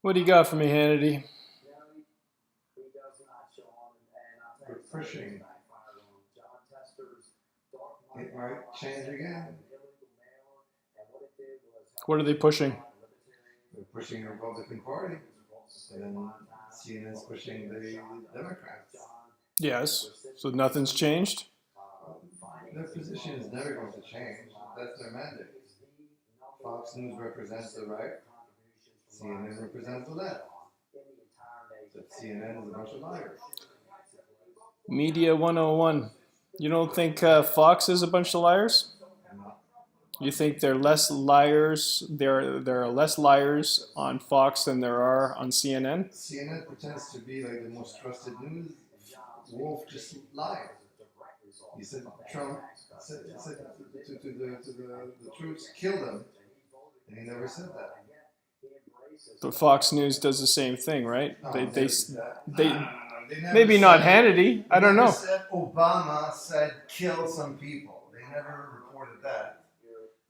What do you got for me, Hannity? We're pushing. It might change again. What are they pushing? They're pushing the Republican Party, and CNN's pushing the Democrats. Yes. So nothing's changed? Their position is never going to change. That's their mandate. Fox News represents the right. CNN represents the left. But CNN is a bunch of liars. Media 101. You don't think Fox is a bunch of liars? You think they're less liars? There are less liars on Fox than there are on CNN? CNN pretends to be like the most trusted news. Wolf just lied. He said Trump said to the troops, kill them, and he never said that. But Fox News does the same thing, right? No, They they never maybe not said, Hannity. I don't know. Said Obama said kill some people. They never reported that.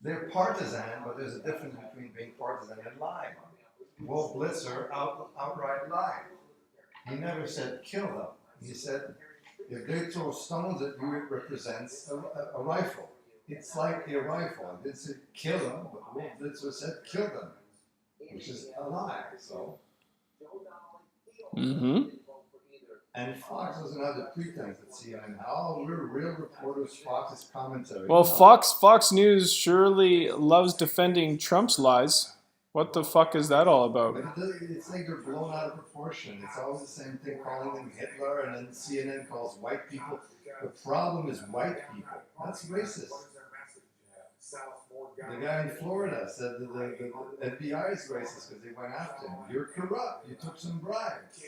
They're partisan, but there's a difference between being partisan and lying. Wolf Blitzer outright lied. He never said kill them. He said if they throw stones at you, it represents a rifle. It's like a rifle. It didn't say kill them, but Wolf Blitzer said kill them, which is a lie. So. Mm-hmm. And Fox doesn't have the pretense at CNN. Oh, we're real reporters. Fox is commentary. Well, Fox News surely loves defending Trump's lies. What the fuck is that all about? It's like they're blown out of proportion. It's always the same thing, calling them Hitler, and then CNN calls white people. The problem is white people. That's racist. The guy in Florida said that the FBI is racist because they went after him. You're corrupt. You took some bribes.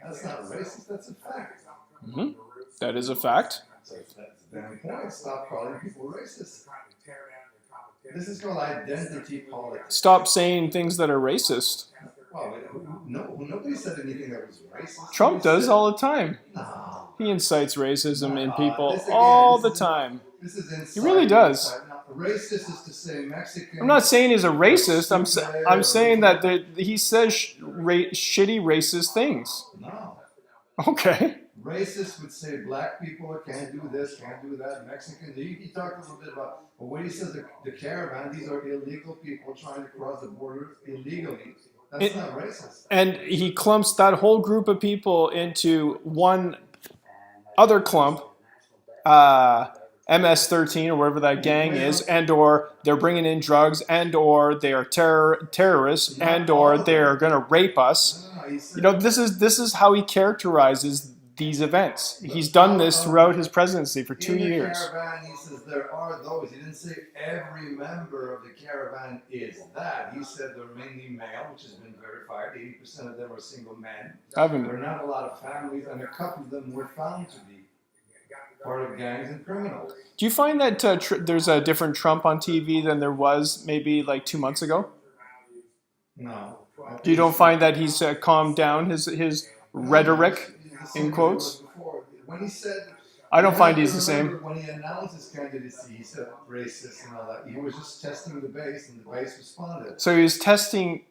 That's not racist. That's a fact. Mm-hmm. That is a fact. So that's the damn point. Stop calling people racist. This is called identity politics. Stop saying things that are racist. Well, nobody said anything that was racist. Trump does all the time. No. He incites racism in people all the time. This is He really does. Now, racist is to say Mexican. I'm not saying he's a racist. I'm saying that he says shitty racist things. No. Okay. Racist would say black people can't do this, can't do that. Mexican. He talked a little bit about. But when he says the caravan, these are illegal people trying to cross the border illegally. That's not racist. And he clumps that whole group of people into one other clump, MS-13 or whatever that gang is, and or they're bringing in drugs, and or they are terrorists, and or they are going to rape us. You know, this is how he characterizes these events. He's done this throughout his presidency for 2 years. In the caravan, he says there are those. He didn't say every member of the caravan is that. He said they're mainly male, which has been verified. 80% of them are single men. There are not a lot of families, and a couple of them were found to be part of gangs and criminals. Do you find that there's a different Trump on TV than there was maybe like 2 months ago? No. You don't find that he's calmed down his rhetoric, in quotes? When he said, I don't find he's the same. When he announced his candidacy, he said racist and all that. He was just testing the base, and the base responded. So he was testing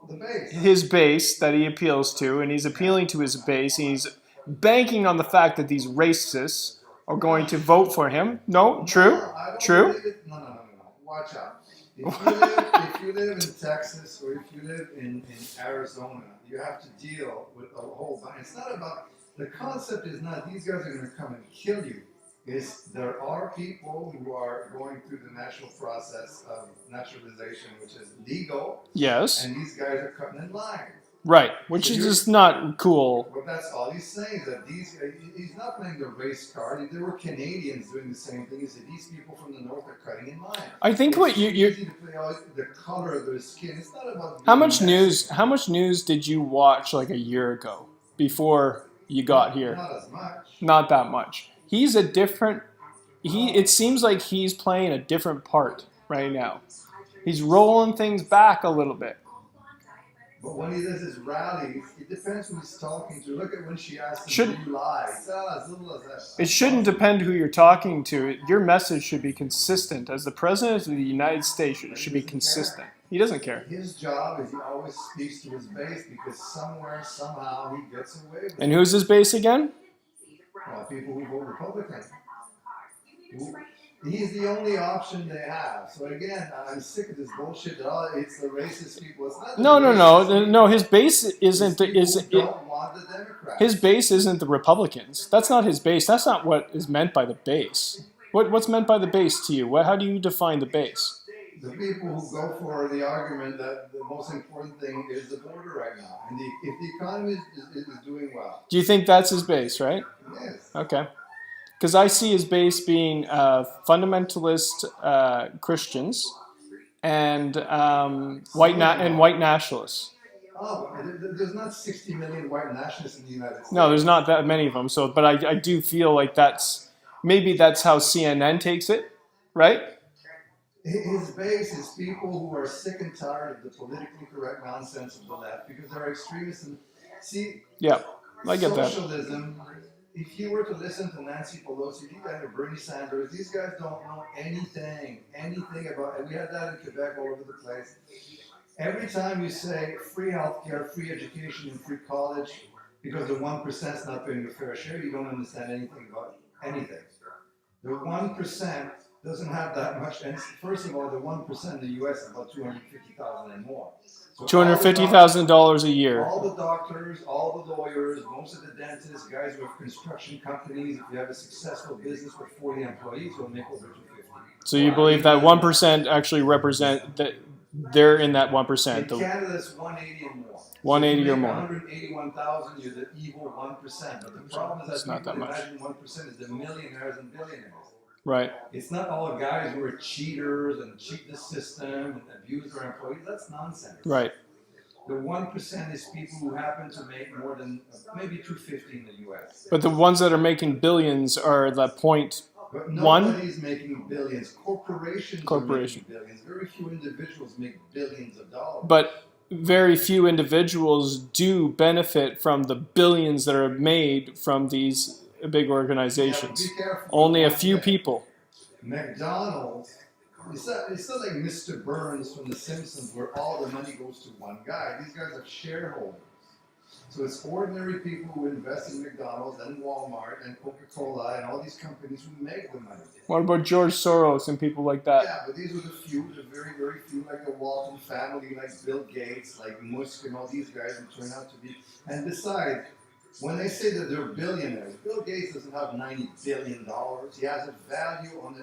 the base. His base that he appeals to, and he's appealing to his base, and he's banking on the fact that these racists are going to vote for him. No? True? True? No. Watch out. If you live in Texas or if you live in Arizona, you have to deal with a whole bunch. It's not about, the concept is not these guys are going to come and kill you. It's there are people who are going through the natural process of naturalization, which is legal. Yes. And these guys are cutting in line. Right, which is just not cool. But that's all he's saying, that he's not playing the race card. There were Canadians doing the same thing. He said these people from the north are cutting in line. I think what you easy to play out the color of their skin. It's not about how much news did you watch like a year ago before you got here? Not as much. Not that much. He's a different. It seems like he's playing a different part right now. He's rolling things back a little bit. But when he does his rallies, it depends who he's talking to. Look at when she asks him, Should- "Do you lie?" It's as little as that. It shouldn't depend who you're talking to. Your message should be consistent. As the president of the United States, it should be consistent. He doesn't care. His job is he always speaks to his base because somewhere, somehow, he gets away with And it. who's his base again? Well, people who vote Republican. He's the only option they have. So again, I'm sick of this bullshit. That it's the racist people. It's not the No, no, racist no, people. no. His base It's isn't the people is who it, don't want the Democrats. his base isn't the Republicans. That's not his base. That's not what is meant by the base. What's meant by the base to you? How do you define the base? The people who go for the argument that the most important thing is the border right now, and if the economy is doing well, Do you think that's his base, right? yes. Okay. Because I see his base being fundamentalist Christians and white nationalists. Oh, there's not 60 million white nationalists in the United States. No, there's not that many of them. So, but I do feel like maybe that's how CNN takes it, right? His base is people who are sick and tired of the politically correct nonsense of the left because they're extremists. And see, Yeah, I get that. socialism. If you were to listen to Nancy Pelosi, if you got to Bernie Sanders, these guys don't know anything about. And we had that in Quebec all over the place. Every time you say free healthcare, free education, and free college, because the 1% is not paying a fair share, you don't understand anything about anything. The 1% doesn't have that much. And first of all, the 1% in the U.S. is about 250,000 and more. So $250,000 a year. all the doctors, all the lawyers, most of the dentists, guys who have construction companies, if you have a successful business with 40 employees, you'll make over 250. So you believe that 1% actually represent that they're in that 1%. In Canada, it's 180 or more. 180 so or more. 181,000, you're the evil 1%. But the problem is that It's not people that much. imagine 1% is the millionaires and billionaires. Right. It's not all guys who are cheaters and cheat the system and abuse their employees. That's nonsense. Right. The 1% is people who happen to make more than maybe 250 in the U.S. But the ones that are making billions are the point. But One? nobody's making billions. Corporations are making billions. Very few individuals make billions of dollars. But very few individuals do benefit from the billions that are made from these big organizations. Yeah, be careful. Only a few people. McDonald's, it's not like Mr. Burns from The Simpsons where all the money goes to one guy. These guys are shareholders. So it's ordinary people who invest in McDonald's and Walmart and Coca-Cola and all these companies who make the money. What about George Soros and people like that? Yeah, but these are the few, the very, very few, like the Walton family, like Bill Gates, like Musk and all these guys who turn out to be. And besides, when they say that they're billionaires, Bill Gates doesn't have $90 billion. He has a value on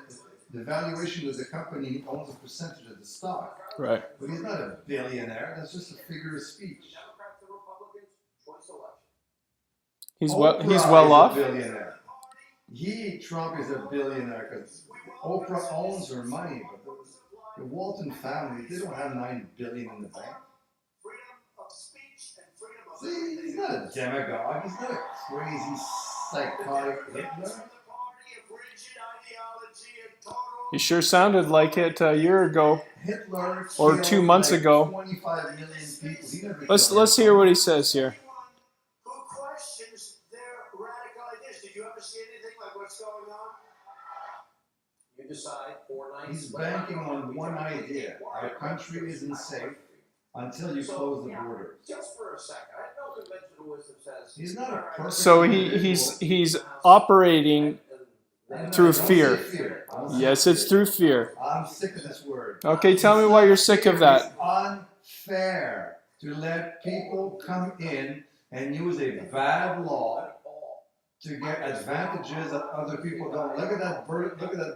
the valuation of the company. He owns a percentage of the stock. Right. But he's not a billionaire. That's just a figure of speech. He's Oprah well is off. A billionaire. Trump is a billionaire because Oprah owns her money. But the Walton family, they don't have $9 billion in the bank. See, he's not a demagogue. He's not a crazy, psychotic Hitler. He sure sounded like it a year ago. Hitler Or killed 2 months like ago. 25 million people. He never Let's killed hear what he says here. Who questions their radical ideas? Did you ever see anything like what's going on? You decide 4 nights. He's banking on one idea. Our country isn't safe until you close the border. Just for a second, I know conventional wisdom says He's not a perfect So individual. he's operating through Don't say fear. Don't say Yes, it's through fear. I'm sick of this word. Okay, tell me why you're sick of that. It's unfair to let people come in and use a bad law to get advantages that other people don't. Look at that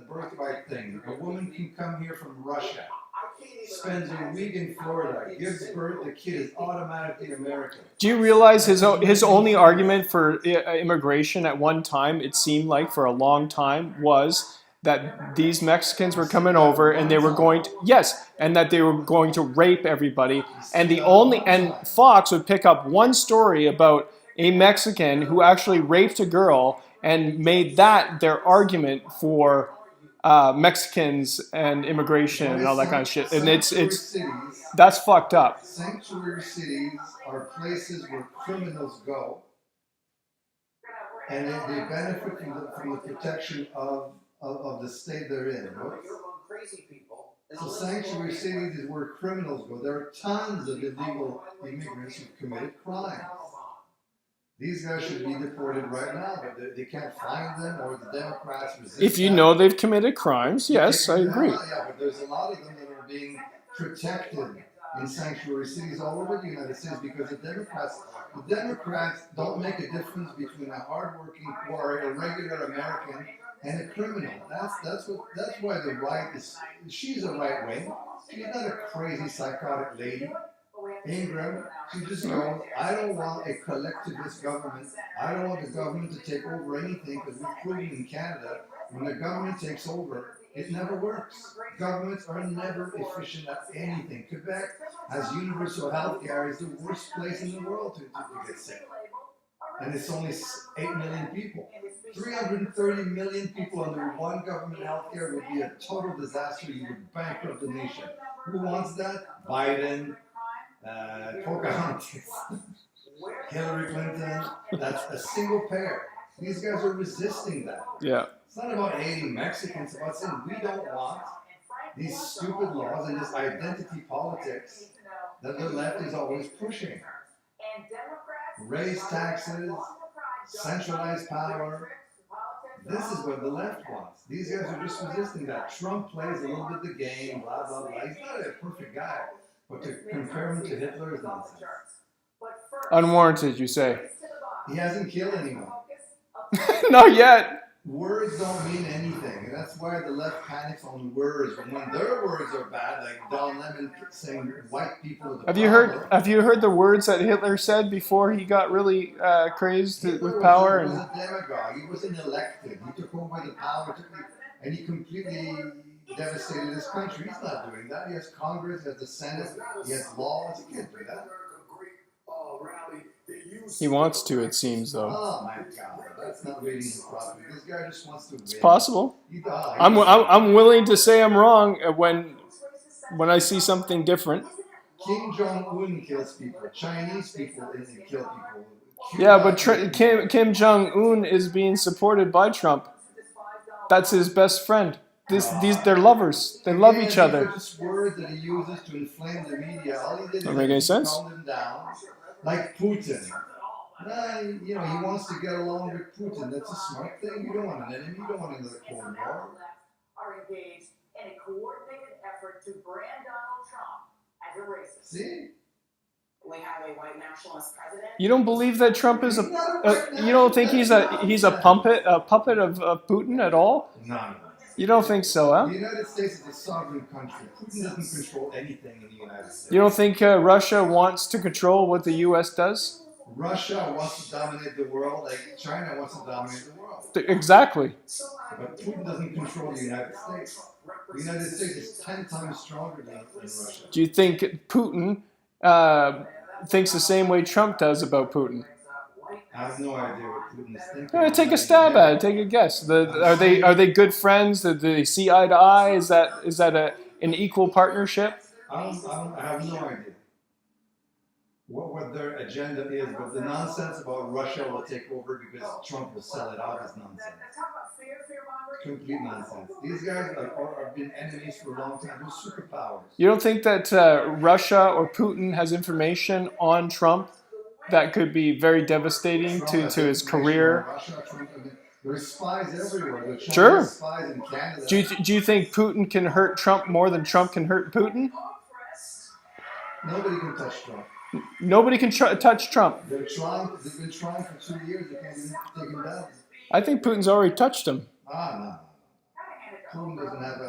birthright thing. A woman can come here from Russia, spends a week in Florida, gives birth, the kid is automatically American. Do you realize his only argument for immigration at one time, it seemed like for a long time, was that these Mexicans were coming over and they were going to, and that they were going to rape everybody. And Fox would pick up one story about a Mexican who actually raped a girl and made that their argument for Mexicans and immigration and all that kind of shit. And Sanctuary it's cities. that's fucked up. Sanctuary cities are places where criminals go, and they benefit from the protection of the state they're in. Right? So sanctuary cities is where criminals go. There are tons of illegal immigrants who've committed crimes. These guys should be deported right now, but they can't find them, or the Democrats resist. If you know they've committed crimes, yes, I agree. Yeah, but there's a lot of them that are being protected in sanctuary cities all over the United States because the Democrats don't make a difference between a hardworking or a regular American and a criminal. That's why the right is. She's a right wing. She's not a crazy psychotic lady. Ingram, she just goes, I don't want a collectivist government. I don't want the government to take over anything because we've proven in Canada, when the government takes over, it never works. Governments are never efficient at anything. Quebec has universal health care. It's the worst place in the world to get sick. And it's only 8 million people. 330 million people under one government health care would be a total disaster. You would bankrupt the nation. Who wants that? Biden. Pocahontas, Hillary Clinton, that's a single pair. These guys are resisting that. Yeah. It's not about hating Mexicans, it's about saying we don't want these stupid laws and this identity politics that the left is always pushing. Raise taxes, centralize power. This is what the left wants. These guys are just resisting that. Trump plays a little bit the game, blah, blah, blah. He's not a perfect guy. But to compare him to Hitler is nonsense. Unwarranted, you say? He hasn't killed anyone. Not yet. Words don't mean anything, and that's why the left panics on words. When their words are bad, like Don Lemon saying white people are the problem. Have you heard the words that Hitler said before he got really crazed with power? He was a demagogue. He wasn't elected. He took over the power, and he completely devastated his country. He's not doing that. He has Congress, he has the Senate, he has laws. He can't do that. He wants to, it seems, though. Oh my God, that's not reading his property. This guy just wants to win. It's possible. I'm I'm willing to say I'm wrong when I see something different. Kim Jong-un kills people. Chinese people kill people. Yeah, but Kim Jong-un is being supported by Trump. That's his best friend. They're lovers. They love each other. These are just words that he uses to inflame the media. All he did is Doesn't make any sense. calm them down, like Putin. He wants to get along with Putin. That's a smart thing. You don't want an enemy. You don't want another Cold War. Are engaged in a coordinated effort to brand Donald Trump as a racist. See? We have a white nationalist president. You don't believe that Trump is you don't think he's a puppet of Putin at all? No. You don't think so, huh? The United States is a sovereign country. Putin doesn't control anything in the United States. You don't think Russia wants to control what the U.S. does? Russia wants to dominate the world like China wants to dominate the world. Exactly. But Putin doesn't control the United States. The United States is 10 times stronger than Russia. Do you think Putin thinks the same way Trump does about Putin? I have no idea what Putin is thinking. Take a stab at it. Take a guess. Are they good friends? Do they see eye to eye? Is that an equal partnership? I have no idea what their agenda is, but the nonsense about Russia will take over because Trump will sell it out is nonsense. Complete nonsense. These guys have been enemies for a long time. They're superpowers. You don't think that Russia or Putin has information on Trump that could be very devastating to his career? Russia, Trump, there's spies everywhere. There's Sure. spies in Canada. Do you think Putin can hurt Trump more than Trump can hurt Putin? Nobody can touch Trump. Nobody can touch Trump. They've been trying for 2 years. They can't even take him down. I think Putin's already touched him. No. Putin doesn't have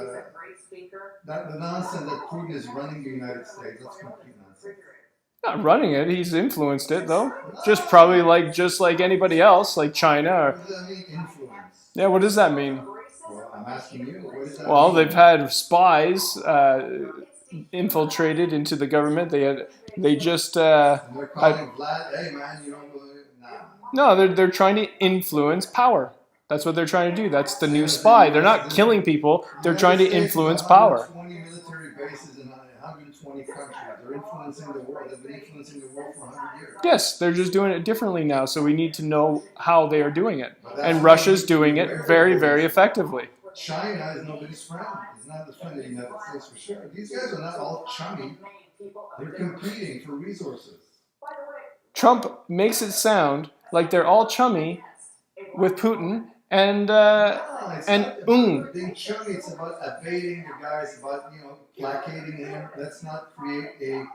the nonsense that Putin is running the United States. That's complete nonsense. Not running it. He's influenced it, though. Just probably like anybody else, like China. What does that mean, influence? Yeah, what does that mean? Well, I'm asking you. What does that Well, mean? they've had spies infiltrated into the government. They just They're calling Vlad, hey man, nah. no, they're trying to influence power. That's what they're trying to do. That's the new spy. They're not killing people. They're trying to influence power. 120 military bases in 120 countries. They're influencing the world. They've been influencing the world for 100 years. Yes, they're just doing it differently now, so we need to know how they are doing it. And Russia's doing it very, very effectively. China is nobody's friend. It's not the friend of the United States for sure. These guys are not all chummy. They're competing for resources. Trump makes it sound like they're all chummy with Putin and Being chummy, it's about abating the guys, about placating him. Let's not create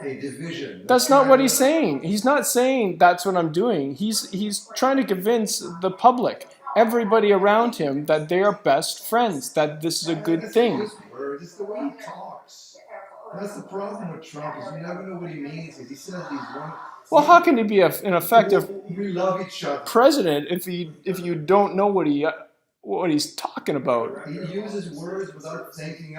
a division. That's not what he's saying. He's not saying that's what I'm doing. He's trying to convince the public, everybody around him, that they are best friends, that this is a good thing. It's the way he talks. That's the problem with Trump, is you never know what he means. He says these one. Well, how can he be an effective We love each other. president if you don't know what he's talking about? He uses words without thinking.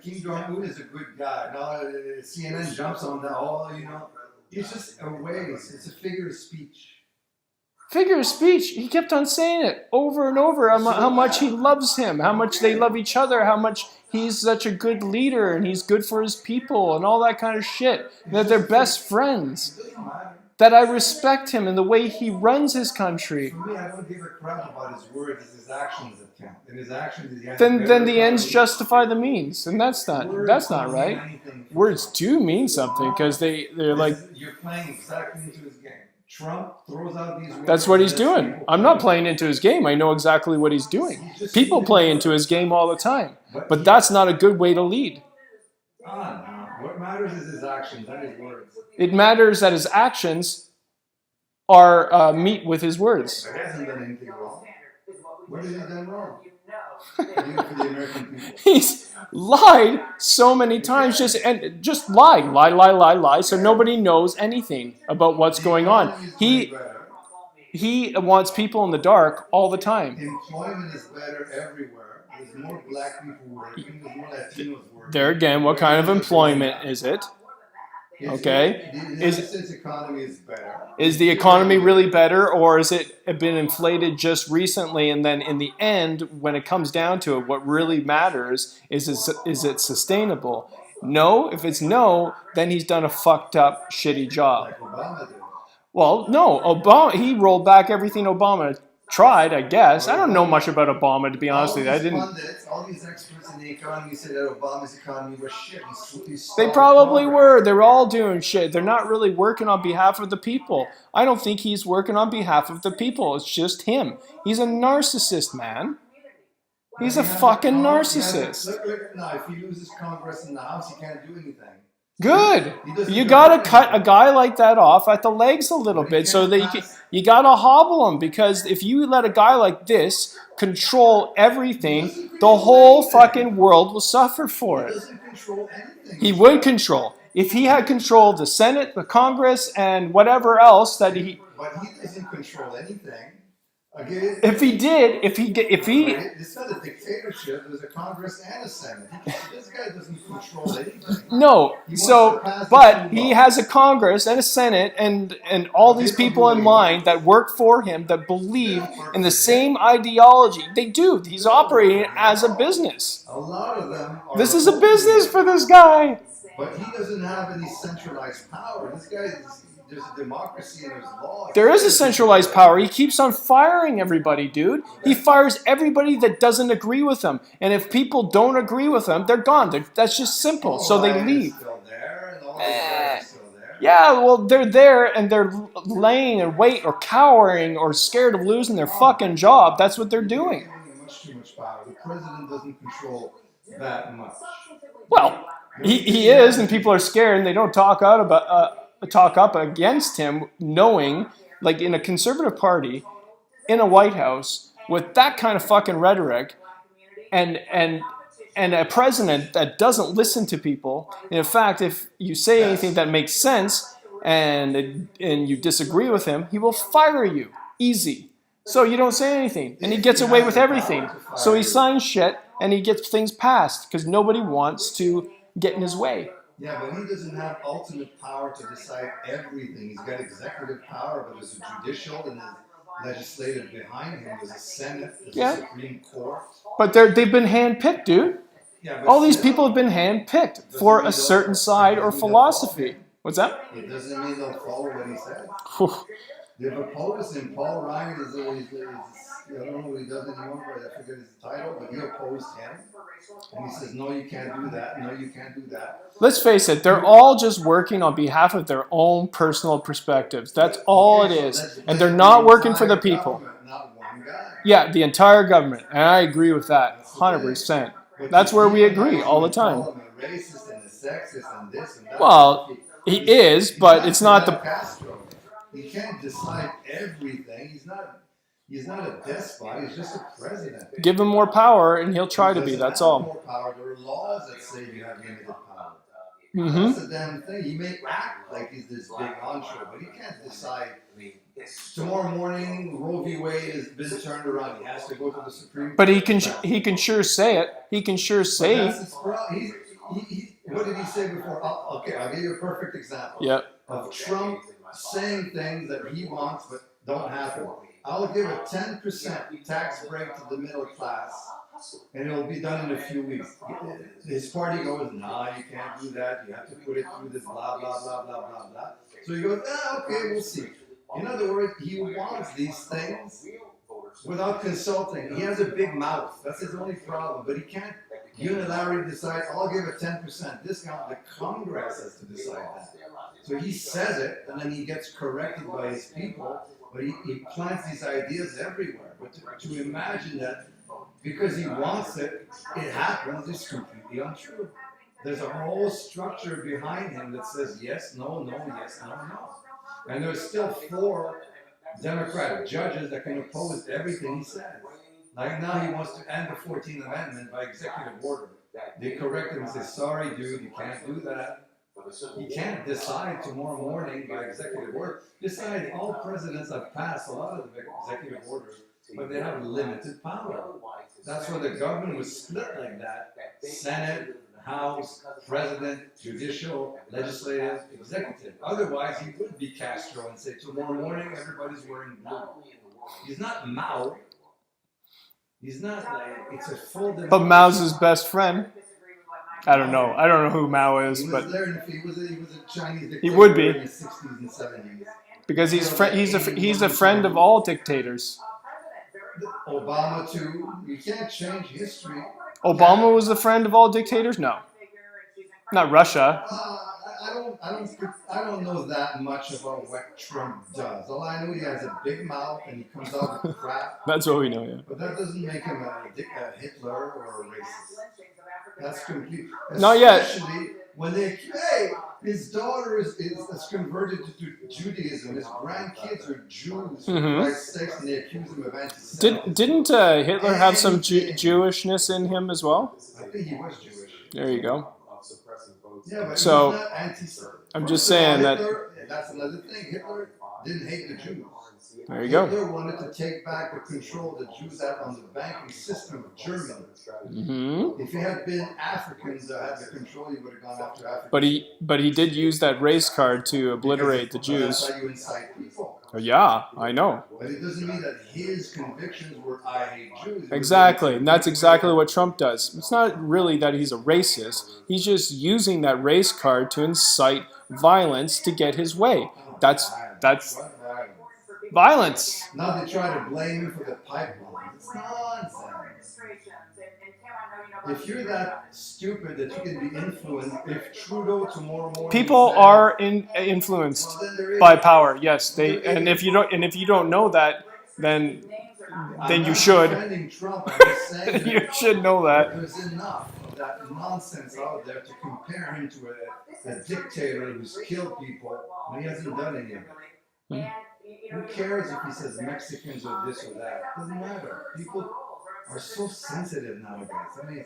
Kim Jong-un is a good guy. Now CNN jumps on that. It's just a waste. It's a figure of speech. Figure of speech. He kept on saying it over and over. How much he loves him. How much they love each other. How much he's such a good leader and he's good for his people and all that kind of shit. That they're best friends. It doesn't matter. That I respect him and the way he runs his country. For me, I don't give a crap about his words. It's his actions that count. And his actions, Then the ends justify the means, and that's not right. Words do mean something because they're like. You're playing exactly into his game. Trump throws out these words. That's what he's doing. I'm not playing into his game. I know exactly what he's doing. People play into his game all the time, but that's not a good way to lead. No. What matters is his actions, not his words. It matters that his actions are meet with his words. He hasn't done anything wrong. What has he done wrong? For the American people. He's lied so many times, just lie, so nobody knows anything about what's going on. He wants people in the dark all the time. Employment is better everywhere. There's more black people working. There's more Latinos working. There again, what kind of employment is it? Okay. The United States economy is better. Is the economy really better, or has it been inflated just recently, and then in the end, when it comes down to it, what really matters is it sustainable? No. If it's no, then he's done a fucked up, shitty job. Like Obama did. Well, no. Obama, he rolled back everything Obama tried, I guess. I don't know much about Obama, to be honest with you. I didn't. All these experts in the economy said that Obama's economy was shit. They probably were. They're all doing shit. They're not really working on behalf of the people. I don't think he's working on behalf of the people. It's just him. He's a narcissist, man. He's a fucking narcissist. Look, now, if he loses Congress in the House, he can't do anything. Good. You gotta cut a guy like that off at the legs a little bit so that you gotta hobble him, because if you let a guy like this control everything, the whole fucking world will suffer for He it. doesn't control anything. He would control. If he had control of the Senate, the Congress, and whatever else that he... But he doesn't control anything. Okay? If he did, if he... It's not a dictatorship. There's a Congress and a Senate. This guy doesn't control anything. No, but he has a Congress and a Senate and all these people in line that work for him, that believe in the same ideology. They do. He's operating as a business. A lot of them are... This is a business for this guy. But he doesn't have any centralized power. This guy there's a democracy and there's law. There is a centralized power. He keeps on firing everybody, dude. He fires everybody that doesn't agree with him. And if people don't agree with him, they're gone. That's just simple. So they leave. Still there, and all the guys are still there. Yeah, well, they're there and they're laying in wait or cowering or scared of losing their fucking job. That's what they're doing. They're giving him much too much power. The president doesn't control that much. Well, he is, and people are scared, and they don't talk up against him, knowing, like in a conservative party, in a White House, with that kind of fucking rhetoric, and a president that doesn't listen to people. And in fact, if you say anything that makes sense and you disagree with him, he will fire you. Easy. So you don't say anything, and he gets away with everything. So he signs shit, and he gets things passed, because nobody wants to get in his way. Yeah, but he doesn't have ultimate power to decide everything. He's got executive power, but there's a judicial and legislative behind him. There's a Senate, there's Yeah. a Supreme Court. But they've been handpicked, dude. Yeah, but All these still, people have been handpicked for a certain side or philosophy. What's that? it doesn't mean they'll follow what he says. Whew. They've opposed him. Paul Ryan is I don't know what he does anymore, but I forget his title, but he opposed him. And he says, no, you can't do that. No, you can't do that. Let's face it, they're all just working on behalf of their own personal perspectives. That's all it is. And they're not working for the people. Not one guy. Yeah, the entire government. And I agree with that 100%. That's where we agree all the time. Call him a racist and a sexist and this and that. Well, he is, but it's not the... Castro. He can't decide everything. He's not a despot. He's just a president. Give him more power, and he'll try to be. He That's doesn't have all. more power. There are laws that say you have limited power. Mm-hmm. That's the damn thing. He may act like he's this big entree, but he can't decide. Tomorrow morning, Roe v. Wade has been turned around. He has to go to the Supreme Court. But he can sure say it. He can sure say. That's his problem. What did he say before? Okay, I'll give you a perfect example. Yep. Of Trump saying things that he wants but don't happen. I'll give a 10% tax break to the middle class, and it'll be done in a few weeks. His party goes, nah, you can't do that. You have to put it through this blah, blah, blah, blah, blah, blah. So he goes, okay, we'll see. In other words, he wants these things without consulting. He has a big mouth. That's his only problem. But he can't unilaterally decide, I'll give a 10% discount. The Congress has to decide that. So he says it, and then he gets corrected by his people. But he plants these ideas everywhere. But to imagine that because he wants it, it happens is completely untrue. There's a whole structure behind him that says yes, no, no, yes, no, no. And there's still 4 Democratic judges that can oppose everything he says. Like now he wants to end the 14th Amendment by executive order. They correct him and say, sorry, dude, you can't do that. You can't decide tomorrow morning by executive order. Besides, all presidents have passed a lot of the executive orders, but they have limited power. That's why the government was split like that. Senate, House, President, Judicial, Legislative, Executive. Otherwise, he would be Castro and say, tomorrow morning, everybody's wearing blue. He's not Mao. He's not like, it's a full democracy. But Mao's his best friend. I don't know. I don't know who Mao is, He but was there, he was a Chinese dictator he would be. in the 60s and 70s. Because he's a friend of all dictators. Obama too. You can't change history. Obama was a friend of all dictators? No. Not Russia. I don't know that much about what Trump does. All I know, he has a big mouth and he comes out with crap. That's what we know, yeah. But that doesn't make him a Hitler or a racist. That's complete. Not yet. Especially when they, hey, his daughter is converted to Judaism. His grandkids are Jews. For Christ's sake, and they accuse him of anti-Semitism. Didn't Hitler have some Jewishness in him as well? I think he was Jewish. There you go. Yeah, but So, he's not anti-Semitic. I'm just saying that... That's another thing. Hitler didn't hate the Jews. There you go. Hitler wanted to take back the control the Jews had on the banking system of Germany. Mm-hmm. If it had been Africans that had the control, he would have gone after Africans. But he did use that race card to obliterate the Jews. That's how you incite people. Oh, yeah, I know. But it doesn't mean that his convictions were I hate Jews. Exactly, and that's exactly what Trump does. It's not really that he's a racist. He's just using that race card to incite violence to get his way. That's violence. Now they try to blame him for the pipeline. It's nonsense. If you're that stupid that you can be influenced, if Trudeau tomorrow morning People are influenced well, then there is, by power. Yes, and if you don't know that, then you should. defending Trump, I'm just saying You should know that. there's enough of that nonsense out there to compare him to a dictator who's killed people when he hasn't done any of it. Who cares if he says Mexicans or this or that? Doesn't matter. People are so sensitive nowadays. Amazing.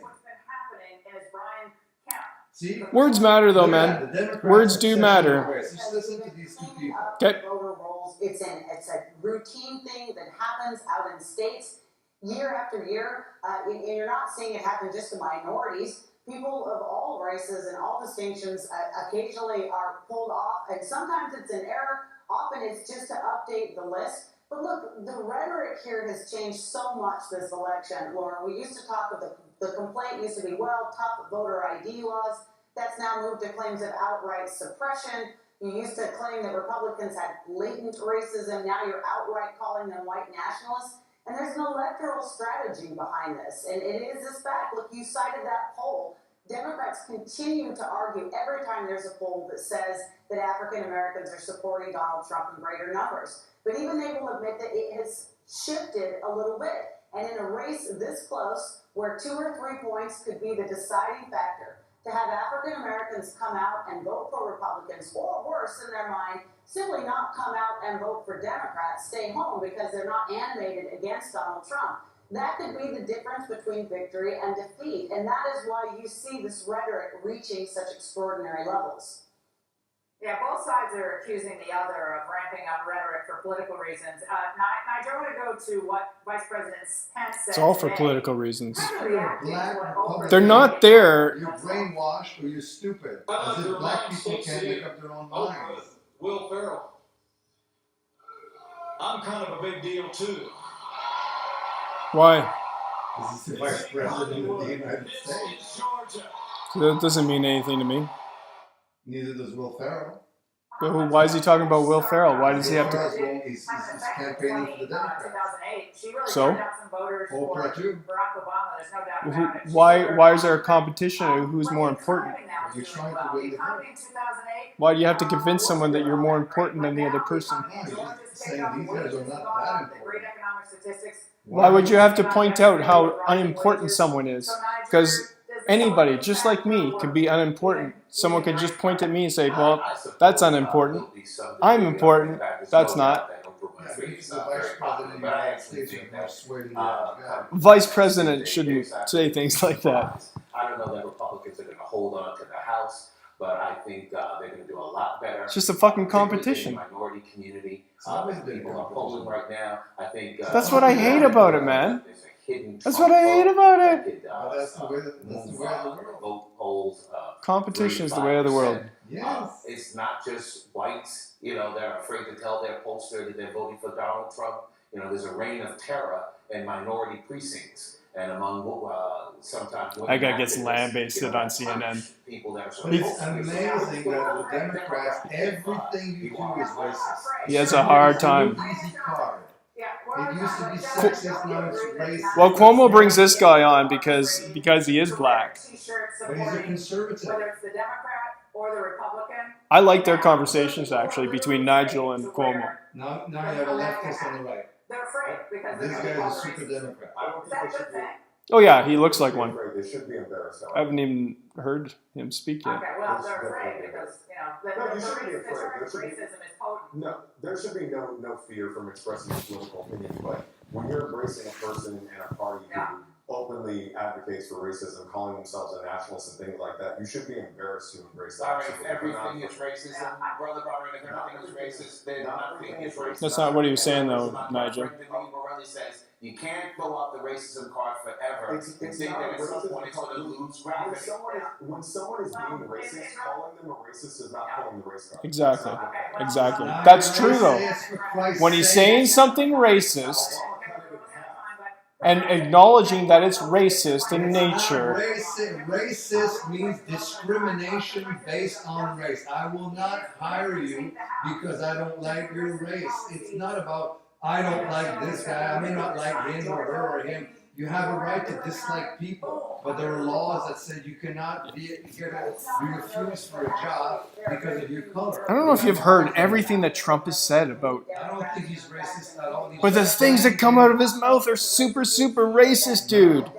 See? Words matter, though, Yeah, man. the Democrats Words are do set matter. in their ways. Just listen to these two people. Okay. Voter rolls. It's a routine thing that happens out in states year after year, and you're not seeing it happen just to minorities. People of all races and all distinctions occasionally are pulled off, and sometimes it's an error. Often it's just to update the list. But look, the rhetoric here has changed so much this election, Lauren. We used to talk of the complaint used to be, well, tough voter ID laws. That's now moved to claims of outright suppression. You used to claim that Republicans had latent racism. Now you're outright calling them white nationalists. And there's an electoral strategy behind this. And it is this fact. Look, you cited that poll. Democrats continue to argue every time there's a poll that says that African Americans are supporting Donald Trump in greater numbers. But even they will admit that it has shifted a little bit. And in a race this close, where 2 or 3 points could be the deciding factor, to have African Americans come out and vote for Republicans, or worse in their mind, simply not come out and vote for Democrats, stay home because they're not animated against Donald Trump. That could be the difference between victory and defeat. And that is why you see this rhetoric reaching such extraordinary levels. Yeah, both sides are accusing the other of ramping up rhetoric for political reasons. Nigel, I want to go to what Vice President Pence said. It's all for today. political reasons. Kind of reacting to Black what Republicans- Oprah They're not said. there. You're brainwashed or you're stupid. As if black people can't make up their own minds. Will Ferrell. I'm kind of a big deal too. Why? This is the vice president of the United This States. is Georgia. That doesn't mean anything to me. Neither does Will Ferrell. But why is he talking about Will Ferrell? Why does he have to? He's campaigning for the Democrats. 2008. She really So? turned out some voters for Oprah too. Barack Obama. There's no doubt about it. She Why started- is there a competition of who's more important? The economy now is You're doing trying to well. win The the economy in 2008. Why do you have to convince someone that you're more important than the other person? No, you're just saying these guys are not that important. Great economic statistics. Why would you have to point out how unimportant someone is? Because anybody, just like me, can be unimportant. Someone can just point at me and say, well, that's unimportant. I'm important. That's not. Yeah, he's the vice president of the United States with more sway than the average guy. Vice president shouldn't say things like that. I don't know that Republicans are going to hold on to the House, but I think they're going to do a lot better. It's just a fucking particularly competition. in the minority community. It's always been People are competition. polling right now. I think That's what I hate about it, man. There's a hidden That's Trump what I hate vote about that it. could, Well, that's the way of the move, world. vote polls. Competition is the way of the world. Yes. It's not just whites, that are afraid to tell their pollster that they're voting for Donald Trump. There's a reign of terror in minority precincts and among sometimes women That guy gets activists, lambasted on CNN. People that are But it's supposed to be amazing that the Democrats, everything you do is racist. He has a hard time. Easy card. Yeah, It used to be sexist, now it's racist. Well, Cuomo brings this guy on because he is black. But he's a conservative. Whether it's the Democrat or the Republican. I like their conversations actually between Nigel and Cuomo. Now you have a leftist on the right. They're afraid because This guy's a super Democrat. I don't Is think that they a good should thing? Oh yeah, he looks like one. They should be embarrassed. I haven't even heard him speak yet. Okay, well, they're afraid because, No, you shouldn't be the afraid. term There should be- racism is potent. No, there should be no fear from expressing your political opinion, but when you're embracing a person and a party Yeah. who openly advocates for racism, calling themselves a nationalist and things like that, you should be embarrassed to embrace that. Sorry, if everything is racism, brother Byron, if everything is racist, then nothing is racist. That's not what he was saying, though, Nigel. Morelli says you can't fill out the racism card forever It's and think not that at some racism. point it's going to lose When gravity. someone is being racist, calling them a racist is not pulling the race card. Exactly. It's not okay. Exactly. Now That's you're true though. racist, for Christ's When he's sake. saying something racist and acknowledging that it's racist in nature, Racist means discrimination based on race. I will not hire you because I don't like your race. It's not about I don't like this guy. I may not like him or her or him. You have a right to dislike people, but there are laws that say you cannot be refused for a job because of your color. I don't know if you've heard everything that Trump has said about. I don't think he's racist at all. But the things that come out of his mouth are super racist, dude.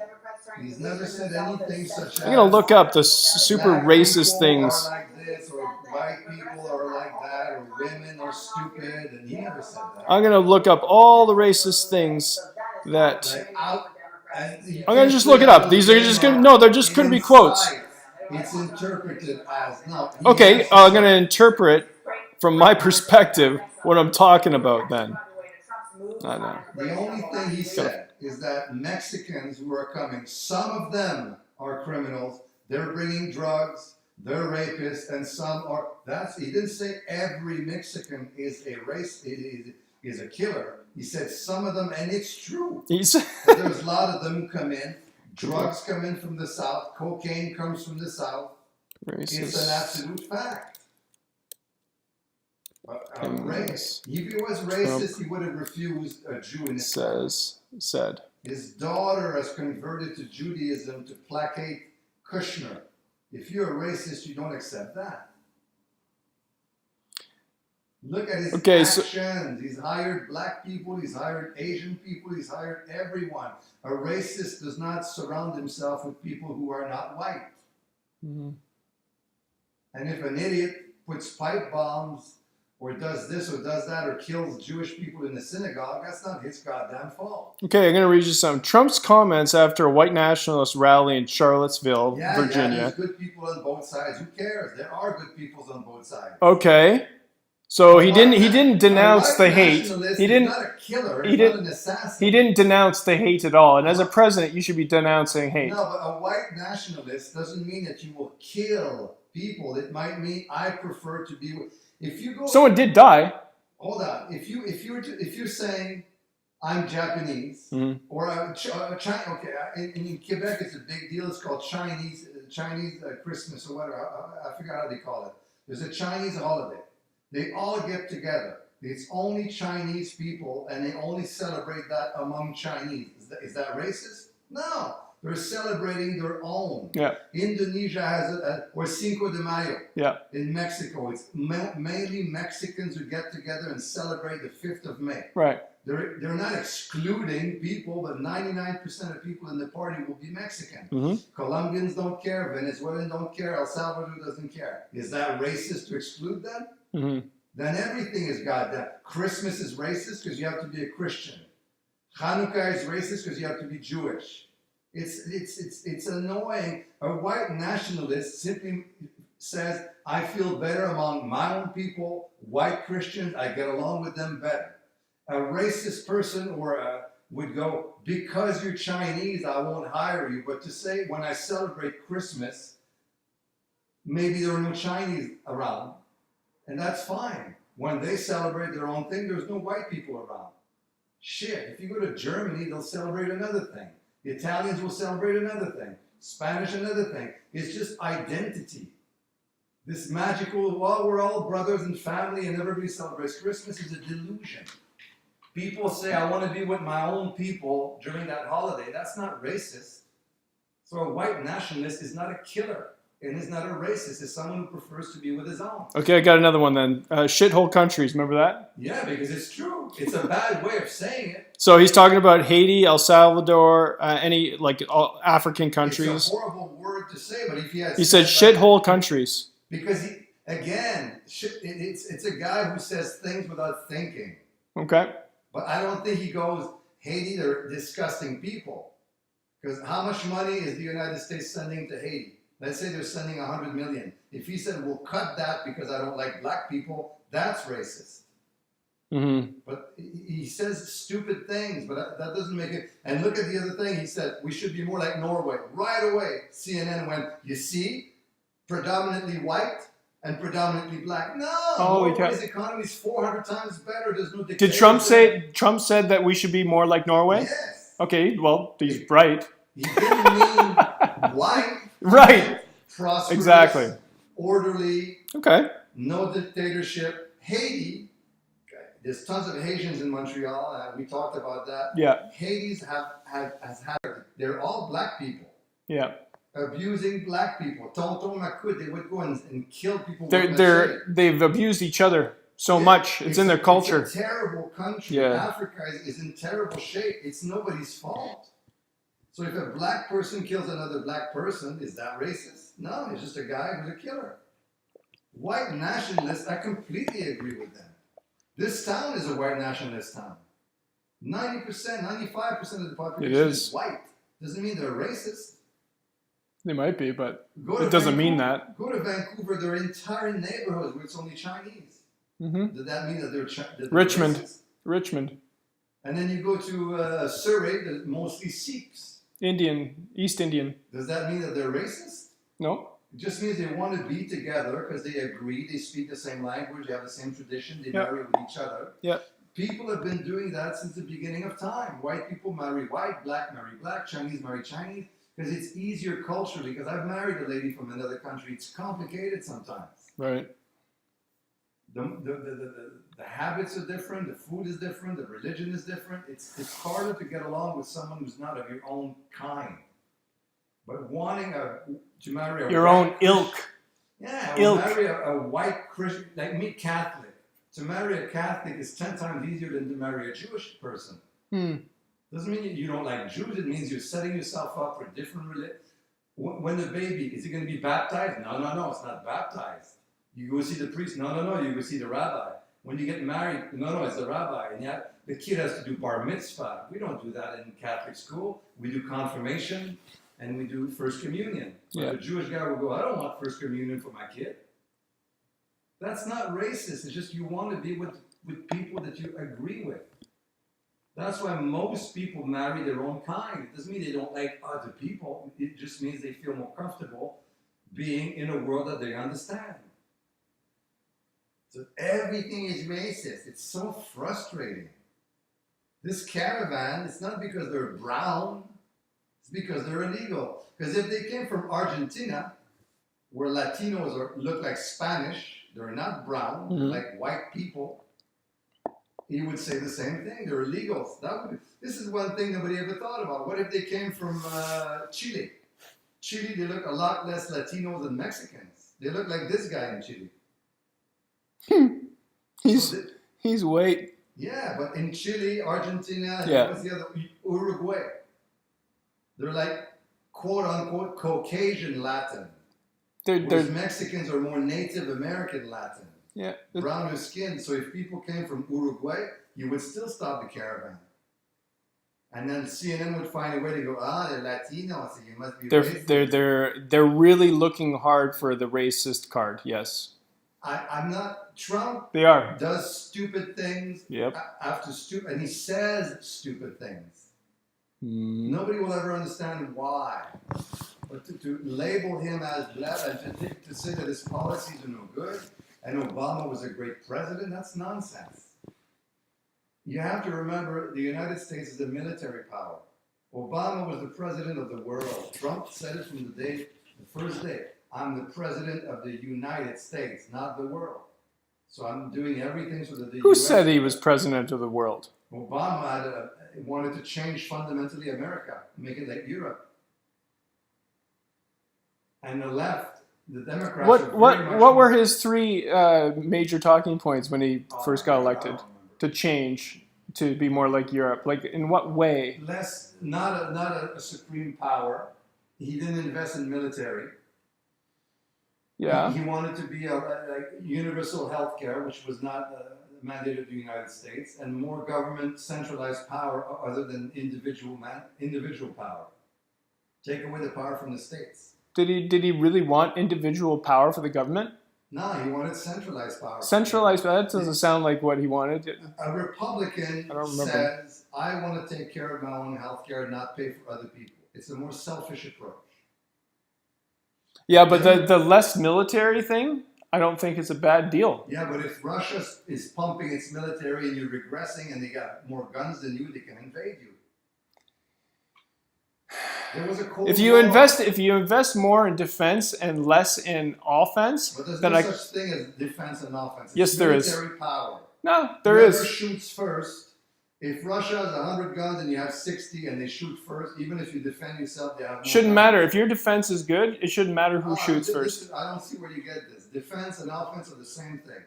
He's never said anything such as. I'm gonna look up the super black racist people things. Are like this, or white people are like that, or women are stupid, and he never said that. I'm gonna look up all the racist things that. Like out, and you I'm gonna can't just put look it out up. These are just the gonna just gonna be quotes. inside. It's interpreted as no. he Okay, has to I'm say- gonna interpret from my perspective what I'm talking about then. I know. The only thing he said is that Mexicans who are coming, some of them are criminals. They're bringing drugs. They're rapists, and some are. He didn't say every Mexican is a race. is a killer. He said some of them, and it's true. He's But there's a lot of them who come in. Drugs come in from the south. Cocaine comes from the south. It's an racist. absolute fact. But Yes. if he was racist, he would have refused a Jew in his Said. His daughter has converted to Judaism to placate Kushner. If you're a racist, you don't accept that. Look at his actions. He's hired black people, he's hired Asian people, he's hired everyone. A racist does not surround himself with people who are not white. Mm-hmm. And if an idiot puts pipe bombs or does this or does that or kills Jewish people in the synagogue, that's not his goddamn fault. Okay, I'm going to read you some. Trump's comments after a white nationalist rally in Charlottesville, Yeah, Virginia. there's good people on both sides. Who cares? There are good people on both sides. Okay. So he didn't denounce the hate. He didn't. He's not a killer. he He's didn't- not an assassin. He didn't denounce the hate at all. And as a president, you should be denouncing hate. No, but a white nationalist doesn't mean that you will kill people. It might mean I prefer to be with. If you go, Someone did die. hold on. If you're saying I'm Japanese Mhm. or China, okay, in Quebec it's a big deal. It's called Chinese Christmas or whatever. I forgot how they call it. There's a Chinese holiday. They all get together. It's only Chinese people, and they only celebrate that among Chinese. Is that racist? No. They're celebrating their own. Yeah. Indonesia has or Cinco de Mayo. Yeah. In Mexico, it's mainly Mexicans who get together and celebrate the 5th of May. Right. They're not excluding people, but 99% of people in the party will be Mexican. Mhm. Colombians don't care. Venezuelans don't care. El Salvador doesn't care. Is that racist to exclude them? Mm-hmm. Then everything is goddamn. Christmas is racist because you have to be a Christian. Hanukkah is racist because you have to be Jewish. It's annoying. A white nationalist simply says, I feel better among my own people, white Christians, I get along with them better. A racist person would go, because you're Chinese, I won't hire you. But to say, when I celebrate Christmas, maybe there are no Chinese around. And that's fine. When they celebrate their own thing, there's no white people around. Shit, if you go to Germany, they'll celebrate another thing. The Italians will celebrate another thing. Spanish, another thing. It's just identity. This magical, well, we're all brothers and family and everybody celebrates Christmas is a delusion. People say, I want to be with my own people during that holiday. That's not racist. So a white nationalist is not a killer. And is not a racist. It's someone who prefers to be with his own. Okay, I got another one then. Shithole countries. Remember that? Yeah, because it's true. It's a bad way of saying it. So he's talking about Haiti, El Salvador, any all African countries. It's a horrible word to say, but if he has... He said shithole countries. Because it's a guy who says things without thinking. Okay. But I don't think he goes, Haiti, they're disgusting people. Because how much money is the United States sending to Haiti? Let's say they're sending 100 million. If he said, we'll cut that because I don't like black people, that's racist. Mm-hmm. But he says stupid things, but that doesn't make it. And look at the other thing. He said, we should be more like Norway. Right away, CNN went, you see, predominantly white and predominantly black. No, Norway's economy is 400 times better. There's no dictatorship. Did Trump said that we should be more like Norway? Yes. Okay, well, he's right. He didn't mean white. Right. Prosperous. Exactly. Orderly. Okay. No dictatorship. Haiti. There's tons of Haitians in Montreal. We talked about that. Yeah. Haiti's they're all black people. Yeah. Abusing black people. Tonton Macoute, they would go and kill people. They've abused each other so much. It's in their culture. It's a terrible country. Yeah. Africa is in terrible shape. It's nobody's fault. So if a black person kills another black person, is that racist? No, it's just a guy who's a killer. White nationalists, I completely agree with them. This town is a white nationalist town. 90%, 95% of the population is white. Doesn't mean they're racist. They might be, but it doesn't mean that. Go to Vancouver, there are entire neighborhoods where it's only Chinese. Mm-hmm. Does that mean that they're Richmond. racist? Richmond. And then you go to Surrey, there's mostly Sikhs. East Indian. Does that mean that they're racist? No. It just means they want to be together because they agree, they speak the same language, they have the same tradition, they Yeah. marry with each other. Yeah. people have been doing that since the beginning of time. White people marry white, black marry black, Chinese marry Chinese, because it's easier culturally. Because I've married a lady from another country. It's complicated sometimes. Right. The habits are different, the food is different, the religion is different. It's harder to get along with someone who's not of your own kind. But wanting to marry Your own ilk. Yeah, Ilk. marry a white Christian, like me, Catholic. To marry a Catholic is 10 times easier than to marry a Jewish person. Doesn't mean you don't like Jews. It means you're setting yourself up for different religion. When the baby, is he going to be baptized? No, it's not baptized. You go see the priest? No, you go see the rabbi. When you get married? No, it's the rabbi. And yet the kid has to do bar mitzvah. We don't do that in Catholic school. We do confirmation and we do first communion. Yeah. The Jewish guy will go, I don't want first communion for my kid. That's not racist. It's just you want to be with people that you agree with. That's why most people marry their own kind. It doesn't mean they don't like other people. It just means they feel more comfortable being in a world that they understand. So everything is racist. It's so frustrating. This caravan, it's not because they're brown. It's because they're illegal. Because if they came from Argentina, where Latinos look like Spanish, they're not brown, they're like white people, he would say the same thing. They're illegals. This is one thing nobody ever thought about. What if they came from Chile? Chile, they look a lot less Latinos than Mexicans. They look like this guy in Chile. He's white. Yeah, but in Chile, Argentina, Yeah. what's the other? Uruguay. They're like quote unquote Caucasian Latin. Whereas They're Mexicans are more Native American Latin. yeah. Browner skin. So if people came from Uruguay, you would still stop the caravan. And then CNN would find a way to go, they're Latino, so you must be racist. They're really looking hard for the racist card. Yes, I'm not. Trump they are. does stupid things Yep. after stupid, and he says stupid things. Nobody will ever understand why. But to label him as black and to say that his policies are no good and Obama was a great president, that's nonsense. You have to remember the United States is a military power. Obama was the president of the world. Trump said it from the first day. I'm the president of the United States, not the world. So I'm doing everything so that the Who US said he was president of the world? Obama wanted to change fundamentally America, make it like Europe. And the left, the Democrats. What were his three major talking points when he first got elected? To change, to be more like Europe. Like in what way? Not a supreme power. He didn't invest in military. Yeah. He wanted to be like universal health care, which was not a mandate of the United States, and more government centralized power other than individual power. Take away the power from the states. Did he really want individual power for the government? No, he wanted centralized power. Centralized, that doesn't sound like what he wanted. A Republican I don't remember. says, I want to take care of my own health care and not pay for other people. It's a more selfish approach. Yeah, but the less military thing, I don't think it's a bad deal. Yeah, but if Russia is pumping its military and you're regressing and they got more guns than you, they can invade you. There was a Cold If you War. invest more in defense and less in offense, But there's then no such thing as defense and offense. It's Yes, there is. military power. No, there Whoever is. shoots first. If Russia has 100 guns and you have 60 and they shoot first, even if you defend yourself, they have more Shouldn't guns. matter. If your defense is good, it shouldn't matter who Ah, shoots this first. is- I don't see where you get this. Defense and offense are the same thing.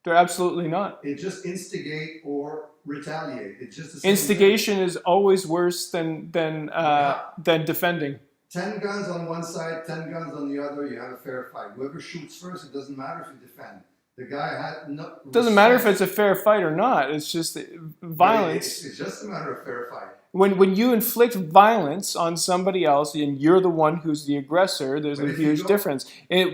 They're absolutely not. It just instigate or retaliate. It's just the same Instigation is always worse than defending. thing. 10 guns on one side, 10 guns on the other, you have a fair fight. Whoever shoots first, it doesn't matter if you defend. The guy had no. Doesn't matter if it's a fair fight or not. It's just violence. It's just a matter of fair fight. When you inflict violence on somebody else and you're the one who's the aggressor, there's But a if you huge go- difference.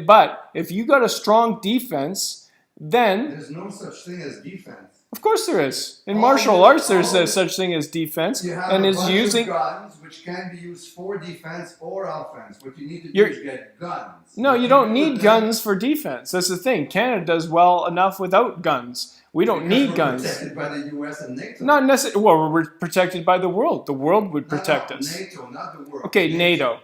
But if you got a strong defense, then There's no such thing as defense. Of course there is. In All martial the- arts, there's all a the- such thing as defense, You have and a is bunch using. of guns which can be used for defense or offense. What you need to do You're- is get guns. No, What you don't do need with them- guns for defense. That's the thing. Canada does well enough without guns. We don't because need we're guns. Protected by the U.S. and NATO. Not necessarily. Well, we're protected by the world. The world would protect No, us. NATO, not the world. Okay, NATO,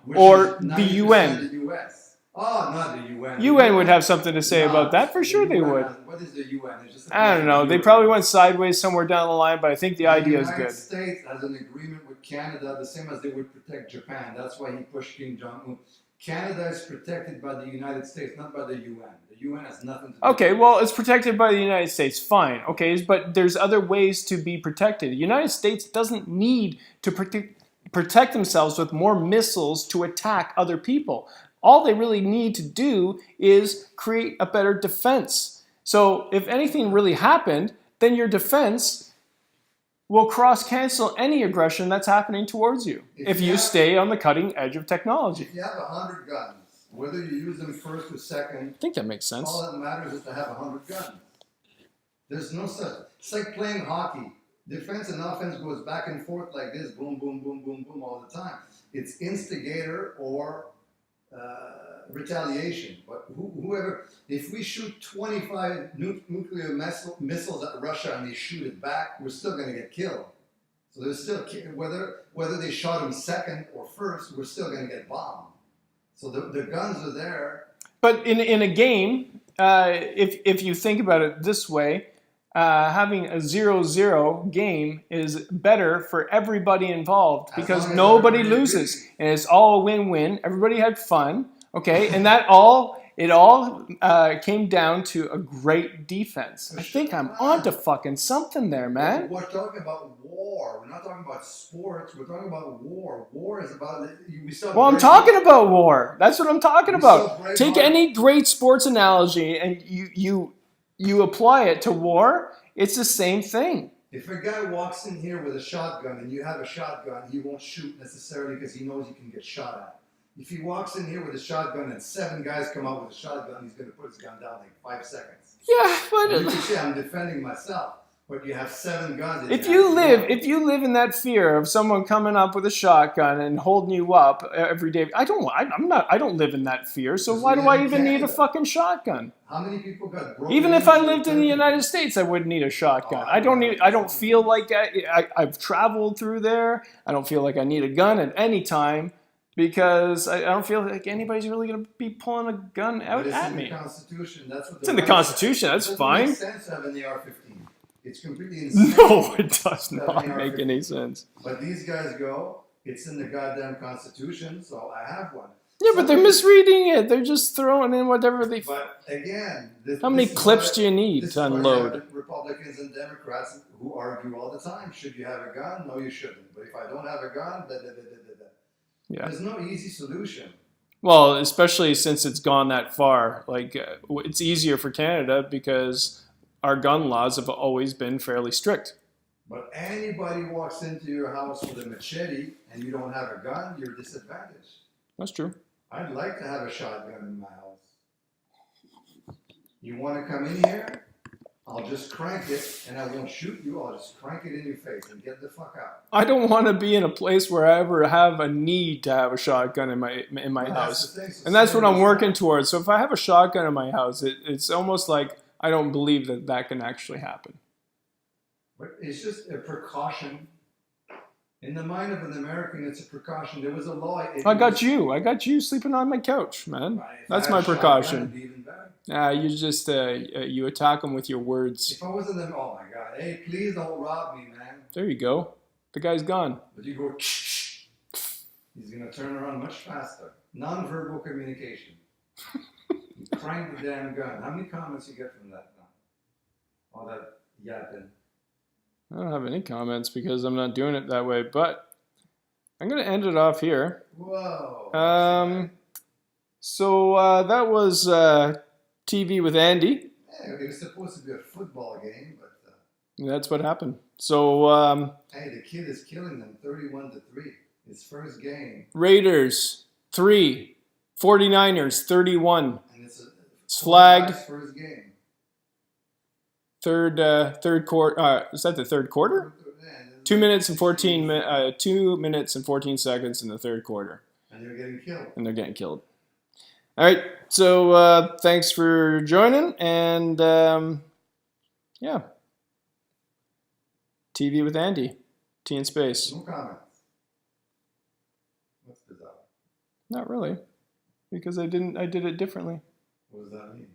Which or is the 90% UN. The U.S. Oh, not the UN. UN would have something to say No, about that. For the sure they UN would. What is the UN? It's just a I don't know. They Europe. probably went sideways somewhere down the line, but I think the idea is The United good. States has an agreement with Canada, the same as they would protect Japan. That's why he pushed Kim Jong-un. Canada is protected by the United States, not by the UN. The UN has nothing to do Okay, with it. well, it's protected by the United States. Fine. Okay, but there's other ways to be protected. The United States doesn't need to protect themselves with more missiles to attack other people. All they really need to do is create a better defense. So if anything really happened, then your defense will cross-cancel any aggression that's happening towards you if you stay on the cutting edge of technology. If you have 100 guns, whether you use them first or second, I think that makes sense. all that matters is to have 100 guns. There's no such. It's like playing hockey. Defense and offense goes back and forth like this, boom, boom, boom, boom, boom, all the time. It's instigator or retaliation. But whoever, if we shoot 25 nuclear missiles at Russia and they shoot it back, we're still going to get killed. So there's still whether they shot him second or first, we're still going to get bombed. So the guns are there. But in a game, if you think about it this way, having a 0-0 game is better for everybody involved As because long as nobody everybody loses, agrees. and it's all a win-win. Everybody had fun, okay, and it all came down to a great defense. I think I'm onto fucking something there, man. We're talking about war. We're not talking about sports. We're talking about war. War is about. We saw Well, I'm Braveheart. talking about war. That's what I'm talking We saw about. Take Braveheart. any great sports analogy and you apply it to war, it's the same thing. If a guy walks in here with a shotgun and you have a shotgun, he won't shoot necessarily because he knows he can get shot at. If he walks in here with a shotgun and 7 guys come out with a shotgun, he's going to put his gun down like 5 seconds. Yeah, And you but can say, I'm defending myself, but you have 7 guns. and if have you to live know. in that fear of someone coming up with a shotgun and holding you up every day, I don't live in that fear. So Because why we do I live in even need a Canada. fucking shotgun? How many people got broken? Even if I into lived in the United States, I wouldn't need a shotgun. I don't feel like I've traveled through there. I don't feel like I need a gun at any time because I don't feel like anybody's really going to be pulling a gun out But it's at in the me. Constitution. That's what It's in the Constitution. That's It doesn't fine. make sense to have an AR-15. It's completely insane. No, it does to have not an make AR-15. any sense. But these guys go, it's in the goddamn Constitution, so I have one. Yeah, but they're misreading it. They're just throwing in whatever they. But again, How many clips do you need this to is why you have unload? Republicans and Democrats who argue all the time. Should you have a gun? No, you shouldn't. But if I don't have a gun, Yeah. there's no easy solution. Well, especially since it's gone that far. Like, it's easier for Canada because our gun laws have always been fairly strict. But anybody walks into your house with a machete and you don't have a gun, you're disadvantaged. That's true. I'd like to have a shotgun in my house. You want to come in here? I'll just crank it and I won't shoot you. I'll just crank it in your face and get the fuck out. I don't want to be in a place where I ever have a need to have a shotgun in my But that's house. the thing, so And that's what I'm same working as towards. So if I have a shotgun in my house, it's almost like I don't believe that that can actually happen. But it's just a precaution. In the mind of an American, it's a precaution. There was a law. I got you sleeping on my couch, man. That's my precaution. Even better. You just you attack them with your words. If I wasn't them, oh my God, hey, please don't rob me, man. There you go. The guy's gone. But you go, he's gonna turn around much faster. Non-verbal communication. You crank the damn gun. How many comments you get from that now? All that yapping. I don't have any comments because I'm not doing it that way, but I'm going to end it off here. Whoa. So that was TV with Andy. Yeah, it was supposed to be a football game, but That's what happened. So hey, the kid is killing them 31-3. His first game. Raiders 3, 49ers 31. And it's It's flagged. First game. third quarter. Is that the third quarter? 2 minutes and 2 minutes and 14 seconds in the third quarter, And they're getting killed. and they're getting killed. All right, so thanks for joining, and yeah, TV with Andy, T in space. No comments. What's bizarre? Not really, because I did it differently. What does that mean?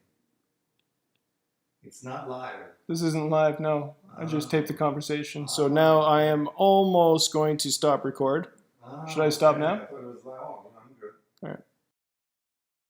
It's not live. This isn't live, no. I just taped the conversation, so now I am almost going to stop record. Should I stop now? Okay.